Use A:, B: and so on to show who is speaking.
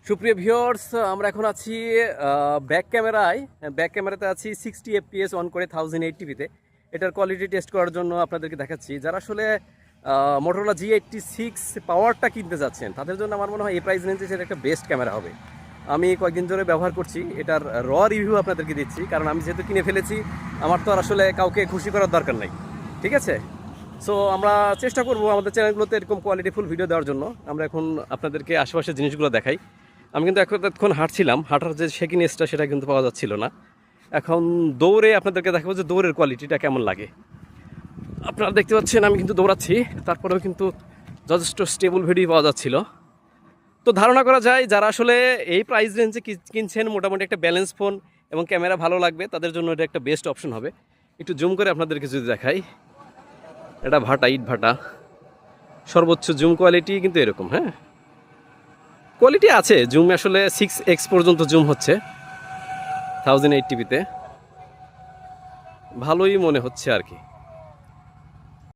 A: সুপ্রিয় ভিউয়ার্স, আমরা এখন আছি ব্যাক ক্যামেরাতে আছি 60 fps অন করে 1080p-তে। এটার কোয়ালিটি টেস্ট করার জন্য আপনাদেরকে দেখাচ্ছি। যারা আসলে মোটরোলা G86 পাওয়ারটা কিনতে যাচ্ছেন তাদের জন্য আমার মনে হয় এই প্রাইস রেঞ্জে সেটা একটা বেস্ট ক্যামেরা হবে। আমি কয়েকদিন ধরে ব্যবহার করছি, এটার রিভিউ আপনাদেরকে দিচ্ছি, কারণ আমি যেহেতু কিনে ফেলেছি আমার তো আর আসলে কাউকে খুশি করার দরকার নাই। ঠিক আছে, সো আমরা চেষ্টা করবো আমাদের চ্যানেলগুলোতে এরকম কোয়ালিটিফুল ভিডিও দেওয়ার জন্য। আমরা এখন আপনাদেরকে আশেপাশের জিনিসগুলো দেখাই। আমি কিন্তু এতক্ষণ হাঁটছিলাম, হাঁটার যে শেকিনেসটা সেটা কিন্তু পাওয়া যাচ্ছিল না। এখন দৌড়ে আপনাদেরকে দেখাবো যে দৌড়ের কোয়ালিটিটা কেমন লাগে। আপনারা দেখতে পাচ্ছেন আমি কিন্তু দৌড়াচ্ছি, তারপরেও কিন্তু যথেষ্ট স্টেবল ভিডিও পাওয়া যাচ্ছিল। তো ধারণা করা যায় যারা আসলে এই প্রাইস রেঞ্জে কিনছেন মোটামুটি একটা ব্যালেন্স ফোন এবং ক্যামেরা ভালো লাগবে, তাদের জন্য এটা একটা বেস্ট অপশন হবে। একটু জুম করে আপনাদেরকে যদি দেখাই, এটা ভাটা, ইট ভাটা, সর্বোচ্চ জুম কোয়ালিটি কিন্তু এরকম। হ্যাঁ, কোয়ালিটি আছে, জুম আসলে 6x পর্যন্ত জুম হচ্ছে 1080p-তে, ভালোই মনে হচ্ছে আর কি।